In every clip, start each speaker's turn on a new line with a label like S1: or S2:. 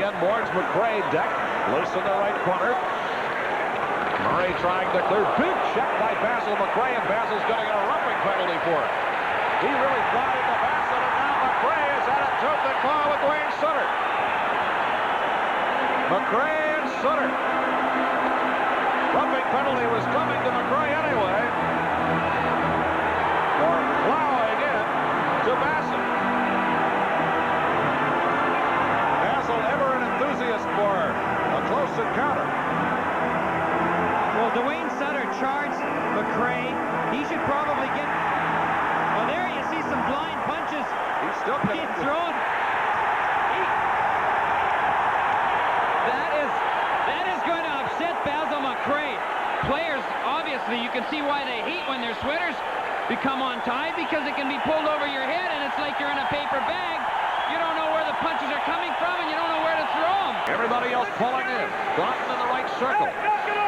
S1: again boards McRae. Deck loose in the right corner. Murray trying to clear. Big check by Basil McRae, and Basil's going to get a roughing penalty for it. He really fought into Basil, and now McRae is at a tooth and claw with Wayne Sutter. McRae and Sutter. Roughing penalty was coming to McRae anyway for plowing in to Basil. Basil ever an enthusiast for a close encounter.
S2: Well, Dwayne Sutter charged McRae. He should probably get... Well, there you see some blind punches.
S1: He's still
S2: being thrown. That is going to upset Basil McRae. Players, obviously, you can see why they hate when their sweaters become untied, because it can be pulled over your head, and it's like you're in a paper bag. You don't know where the punches are coming from, and you don't know where to throw them.
S1: Everybody else pulling in. Gotten in the right circle.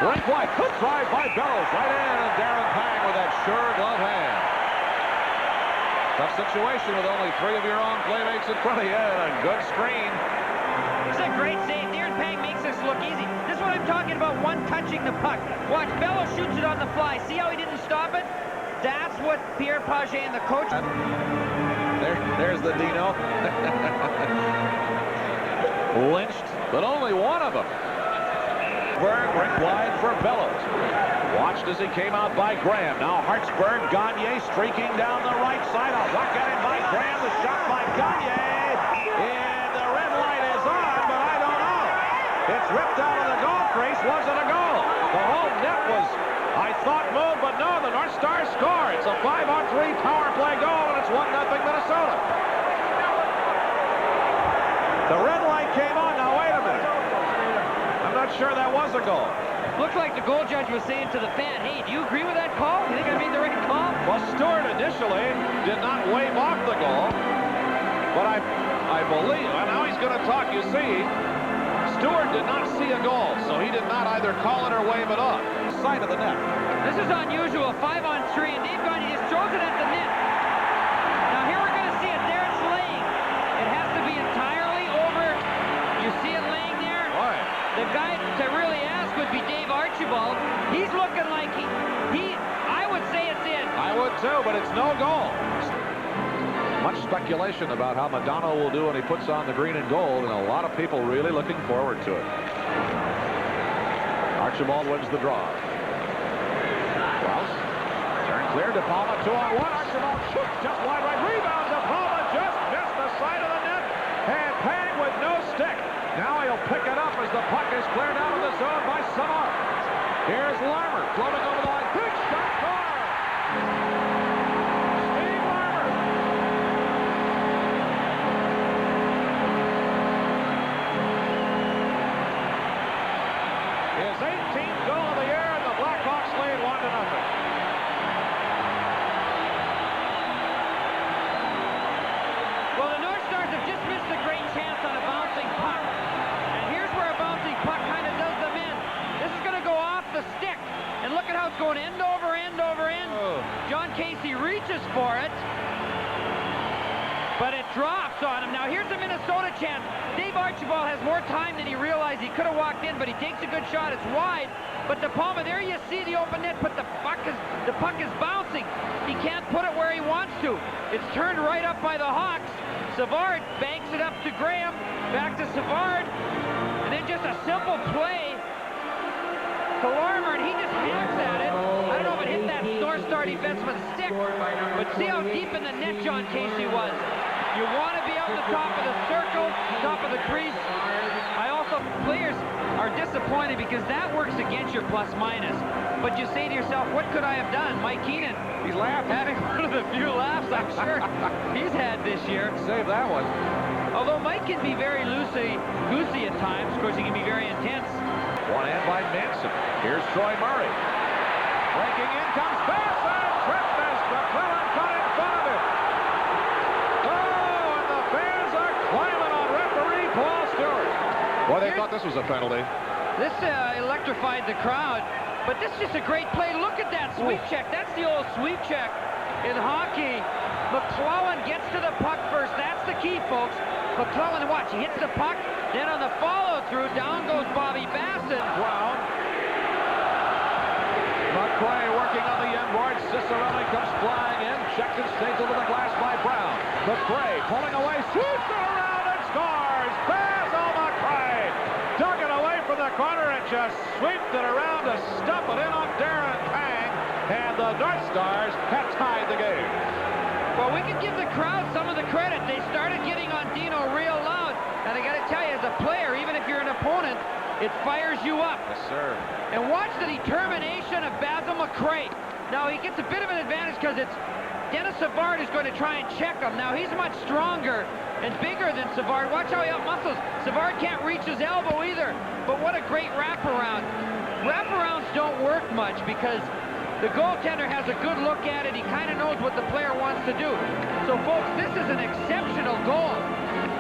S1: Brent White, good drive by Bellows, right in, and Darren Pang with that sure glove hand. Tough situation with only 3 of your own playmates in front of you, and a good screen.
S2: It's a great save. Darren Pang makes this look easy. This is what I'm talking about, one touching the puck. Watch, Bellows shoots it on the fly. See how he didn't stop it? That's what Pierre Pagé and the coach...
S1: There's the Dino. Lynched, but only one of them. Berg right wide for Bellows. Watched as he came out by Graham. Now Hartsburg, Gagne streaking down the right side. A whack at him by Graham. The shot by Gagne. And the red light is on, but I don't know. It's ripped out of the goal crease. Was it a goal? The whole net was, I thought, moved, but no, the North Stars score. It's a 5-on-3 power play goal, and it's 1-0 Minnesota. The red light came on. Now, wait a minute. I'm not sure that was a goal.
S2: Looked like the goal judge was saying to the fan, hey, do you agree with that call? You think I made the right call?
S1: Well, Stewart initially did not wave off the goal, but I believe, and now he's going to talk, you see, Stewart did not see a goal, so he did not either call it or wave it off. Side of the net.
S2: This is unusual, 5-on-3, and Dave Gagne just throws it at the net. Now here we're going to see it. There it's laying. It has to be entirely over. You see it laying there?
S1: Right.
S2: The guy to really ask would be Dave Archibald. He's looking like I would say it's in.
S1: I would too, but it's no goal. Much speculation about how Madonna will do when he puts on the green and gold, and a lot of people really looking forward to it. Archibald wins the draw. Klaus, turn clear, De Palma 2-on-1. Archibald shoots just wide right. Rebound, De Palma just missed the side of the net. And Pang with no stick. Now he'll pick it up as the puck is cleared out of the zone by Samar. Here's Larmer floating over the line. Big shot score. Steve Larmer. His 18th goal of the year, and the Blackhawks lead 1-0.
S2: Well, the North Stars have just missed a great chance on a bouncing puck. And here's where a bouncing puck kind of does them in. This is going to go off the stick. And look at how it's going end over end over end.
S1: Oh.
S2: John Casey reaches for it. But it drops on him. Now here's the Minnesota chance. Dave Archibald has more time than he realized. He could have walked in, but he takes a good shot. It's wide. But De Palma, there you see the open net, but the puck is bouncing. He can't put it where he wants to. It's turned right up by the Hawks. Savard banks it up to Graham. Back to Savard. And then just a simple play to Larmer, and he just hacks at it. I don't know if it hit that North Star defenseman's stick, but see how deep in the net John Casey was. You want to be out the top of the circle, top of the crease. Players are disappointed because that works against your plus-minus. But you say to yourself, what could I have done? Mike Keenan,
S1: He's laughing.
S2: having one of the few laughs I'm sure he's had this year.
S1: Save that one.
S2: Although Mike can be very loosey-goosey at times. Of course, he can be very intense.
S1: One hand by Manson. Here's Troy Murray. Breaking in comes Bass, and tripped as McClellan got in front of him. Oh, and the fans are climbing on referee Paul Stewart. Well, they thought this was a penalty.
S2: This electrified the crowd, but this is just a great play. Look at that sweep check. That's the old sweep check in hockey. McClellan gets to the puck first. That's the key, folks. McClellan, watch, he hits the puck, then on the follow-through, down goes Bobby Bassett.
S1: Brown. McRae working on the end board. Cicerelli comes flying in. Checked and stays over the glass by Brown. McRae pulling away, shoots it around and scores. Basil McRae dug it away from the corner and just swept it around to stuff it in on Darren Pang. And the North Stars have tied the game.
S2: Well, we can give the crowd some of the credit. They started getting on Dino real loud. And I got to tell you, as a player, even if you're an opponent, it fires you up.
S1: Yes, sir.
S2: And watch the determination of Basil McRae. Now, he gets a bit of an advantage because it's Dennis Savard who's going to try and check him. Now, he's much stronger and bigger than Savard. Watch how he outmuscles. Savard can't reach his elbow either. But what a great wraparound. Wraparounds don't work much because the goaltender has a good look at it. He kind of knows what the player wants to do. So, folks, this is an exceptional goal.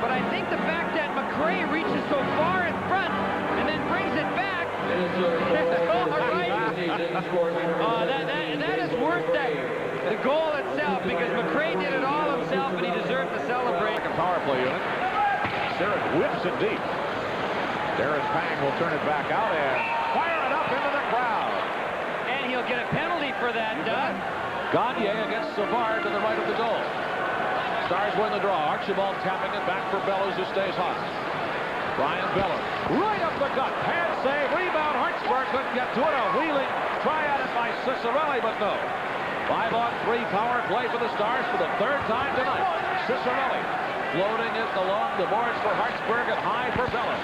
S2: But I think the fact that McRae reaches so far in front and then brings it back, that is worth the goal itself, because McRae did it all himself and he deserved to celebrate.
S1: Power play unit. Siren whips it deep. Darren Pang will turn it back out and fire it up into the crowd.
S2: And he'll get a penalty for that, Doug.
S1: Gagne against Savard to the right of the goal. Stars win the draw. Archibald tapping it back for Bellows, who stays hot. Brian Bellows right up the gut. Hand save. Rebound. Hartsburg couldn't get to it. A wheeling try at it by Cicerelli, but no. 5-on-3 power play for the Stars for the third time tonight. Cicerelli floating it along the boards for Hartsburg and high for Bellows.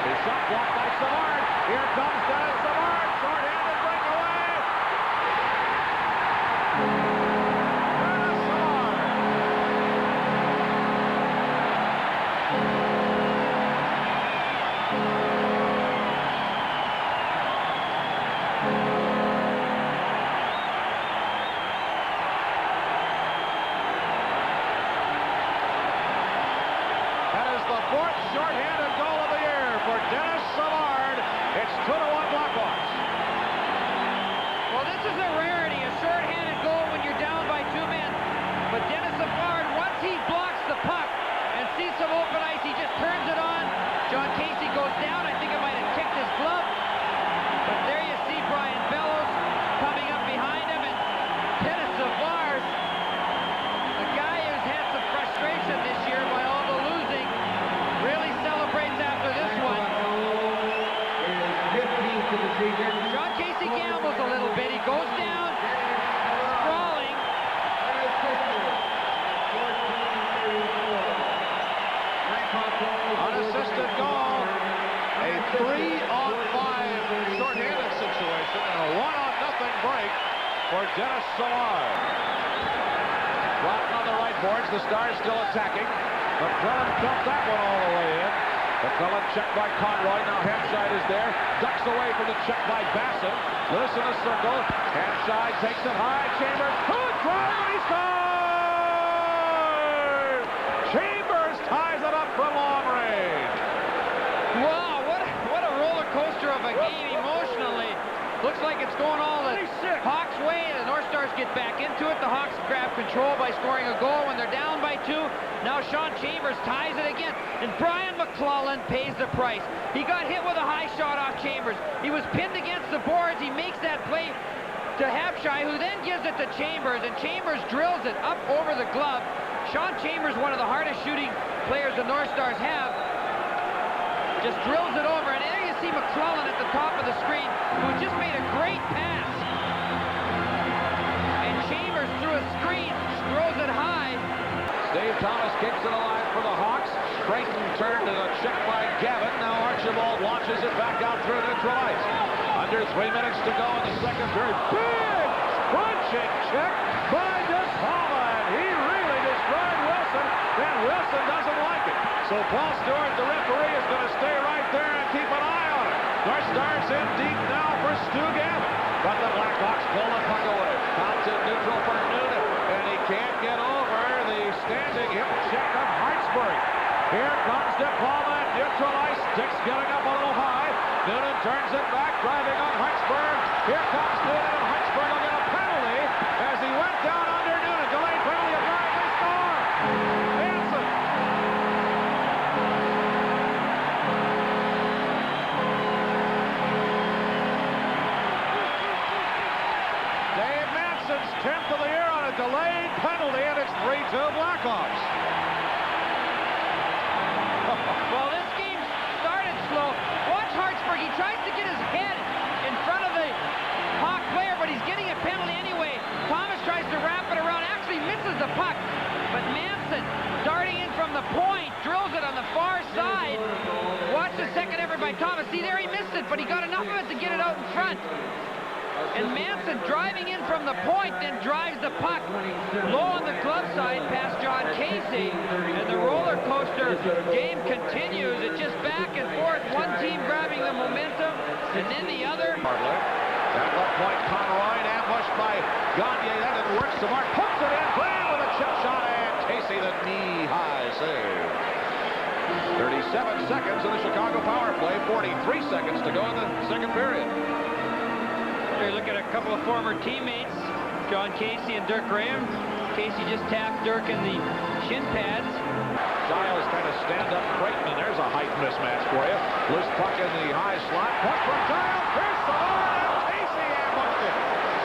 S1: His shot blocked by Savard. Here comes Dennis Savard. Short-handed breakaway. Dennis Savard. That is the fourth short-handed goal of the year for Dennis Savard. It's 2-1 Blackhawks.
S2: Well, this is a rarity, a short-handed goal when you're down by 2 men. But Dennis Savard, once he blocks the puck and sees some open ice, he just turns it on. John Casey goes down. I think it might have kicked his glove. But there you see Brian Bellows coming up behind him. And Dennis Savard, a guy who's had some frustration this year by all the losing, really celebrates after this one. John Casey gambles a little bit. He goes down, sprawling.
S1: Unassisted goal. A 3-on-5 short-handed situation and a 1-on-0 break for Dennis Savard. Rotten on the right boards. The Stars still attacking. McClellan dumped that one all the way in. McClellan checked by Conroy. Now Hampshire is there. Ducks away from the check by Bassett. Lewis in the circle. Hampshire takes it high. Chambers. Good drive and he scores! Chambers ties it up from long range.
S2: Wow, what a roller coaster of a game emotionally. Looks like it's going all the Hawks' way. The North Stars get back into it. The Hawks grab control by scoring a goal when they're down by 2. Now Sean Chambers ties it again. And Brian McClellan pays the price. He got hit with a high shot off Chambers. He was pinned against the boards. He makes that play to Hampshire, who then gives it to Chambers. And Chambers drills it up over the glove. Sean Chambers, one of the hardest shooting players the North Stars have, just drills it over. And there you see McClellan at the top of the screen, who just made a great pass. And Chambers, through a screen, throws it high.
S1: Dave Thomas keeps it alive for the Hawks. Creighton turned and a check by Gavin. Now Archibald launches it back out through neutral ice. Under 3 minutes to go in the second period. Big crunching check by DePalma. And he really destroyed Wilson. And Wilson doesn't like it. So Paul Stewart, the referee, is going to stay right there and keep an eye on it. North Stars in deep now for Stu Gavin. But the Blackhawks pull the puck away. Comes in neutral for Noonan. And he can't get over the standing hip check of Hartsburg. Here comes DePalma at neutral ice. Sticks getting up a little high. Noonan turns it back, driving on Hartsburg. Here comes Noonan, and Hartsburg will get a penalty as he went down under Noonan. Delayed penalty, a drive, they score! Hansen Blackhawks.
S2: Well, this game started slow. Watch Hartsburg. He tries to get his head in front of the Hawk player, but he's getting a penalty anyway. Thomas tries to wrap it around, actually misses the puck. But Manson, darting in from the point, drills it on the far side. Watch the second effort by Thomas. See there, he missed it, but he got enough of it to get it out in front. And Manson driving in from the point, then drives the puck low on the glove side past John Casey. And the roller coaster game continues. It's just back and forth. One team grabbing the momentum, and then the other.
S1: At left point, Conroy ambushed by Gagne. That didn't work. Savard pumps it in. Blam with a chip shot, and Casey the knee-high save. 37 seconds in the Chicago power play. 43 seconds to go in the second period.
S2: Here, look at a couple of former teammates, John Casey and Dirk Graham. Casey just tapped Dirk in the shin pads.
S1: Giles trying to stand up Creighton, and there's a height mismatch for you. Loose puck in the high slot. Puck from Giles. Here's Savard, and Casey ambushed it.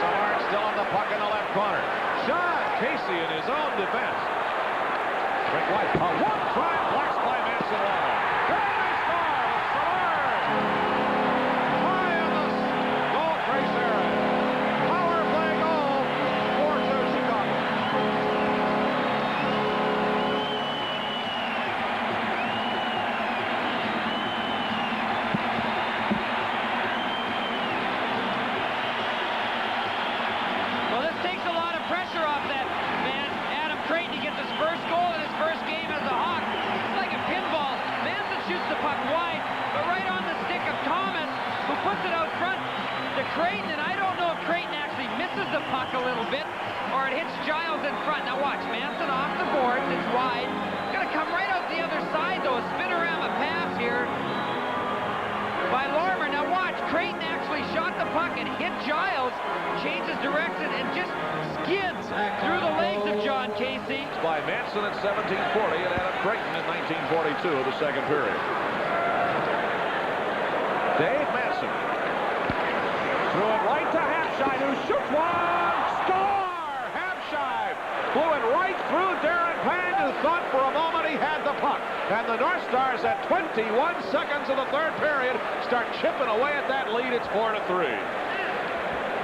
S1: Savard still on the puck in the left corner. John Casey in his own defense. Rick White, a one-time blocks by Manson Long. Here they score with Savard. High on the goal trace area. Power play goal for Chicago.
S2: Well, this takes a lot of pressure off that man, Adam Creighton. He gets his first goal in his first game as a Hawk. It's like a pinball. Manson shoots the puck wide, but right on the stick of Thomas, who puts it out front to Creighton. And I don't know if Creighton actually misses the puck a little bit, or it hits Giles in front. Now watch, Manson off the boards. It's wide. Gonna come right out the other side, though. A spinorama pass here by Larmer. Now watch, Creighton actually shot the puck and hit Giles, changes direction, and just skids through the legs of John Casey.
S1: By Manson at 1740 and Adam Creighton in 1942 of the second period. Dave Manson threw it right to Hampshire, who shoots one. Score! Hampshire flew it right through Darren Pang, who thought for a moment he had the puck. And the North Stars at 21 seconds of the third period start chipping away at that lead. It's 4-3.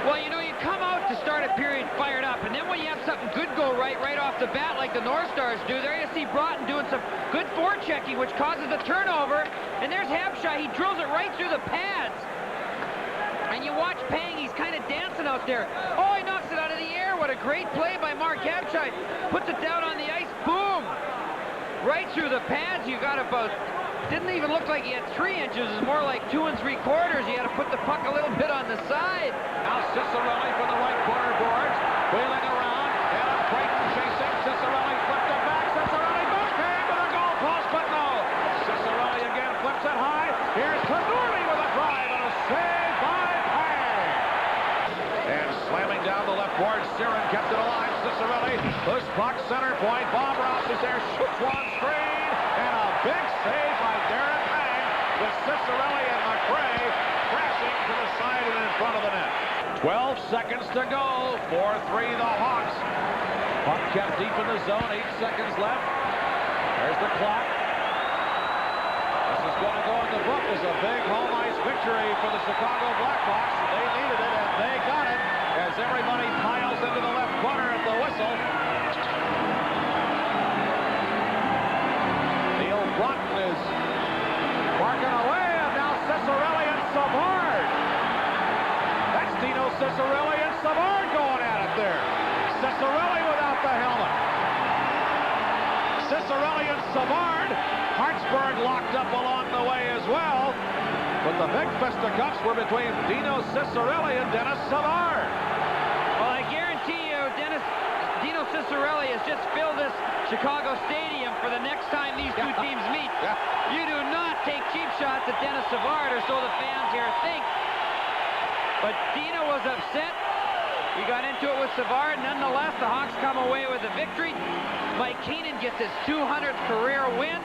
S2: Well, you know, you come out to start a period fired up, and then when you have something good go right off the bat like the North Stars do, there you see Broughton doing some good forechecking, which causes a turnover. And there's Hampshire. He drills it right through the pads. And you watch Pang, he's kind of dancing out there. Oh, he knocks it out of the air. What a great play by Mark Hampshire. Puts it down on the ice. Boom! Right through the pads. You got about, didn't even look like he had 3 inches. It was more like 2 3/4. You had to put the puck a little bit on the side.
S1: Now Cicerelli from the right corner boards. Wheeling around. Adam Creighton chasing. Cicerelli flipped it back. Cicerelli backhand to the goal post, but no. Cicerelli again flips it high. Here's Tannuri with a drive and a save by Pang. And slamming down the left board, Siren kept it alive. Cicerelli, loose puck, center point. Bob Ross is there, shoots one screen, and a big save by Darren Pang with Cicerelli and McRae crashing to the side and in front of the net. 12 seconds to go. 4-3 the Hawks. Puck kept deep in the zone. 8 seconds left. There's the clock. This is going to go in the book as a big home ice victory for the Chicago Blackhawks. They needed it, and they got it as everybody piles into the left corner at the whistle. Neil Broughton is marking away, and now Cicerelli and Savard. That's Dino Cicerelli and Savard going at it there. Cicerelli without the helmet. Cicerelli and Savard. Hartsburg locked up along the way as well. But the big fisticuffs were between Dino Cicerelli and Dennis Savard.
S2: Well, I guarantee you, Dino Cicerelli has just filled this Chicago stadium for the next time these two teams meet. You do not take cheap shots at Dennis Savard, or so the fans here think. But Dino was upset. He got into it with Savard. Nonetheless, the Hawks come away with a victory. Mike Keenan gets his 200th career win.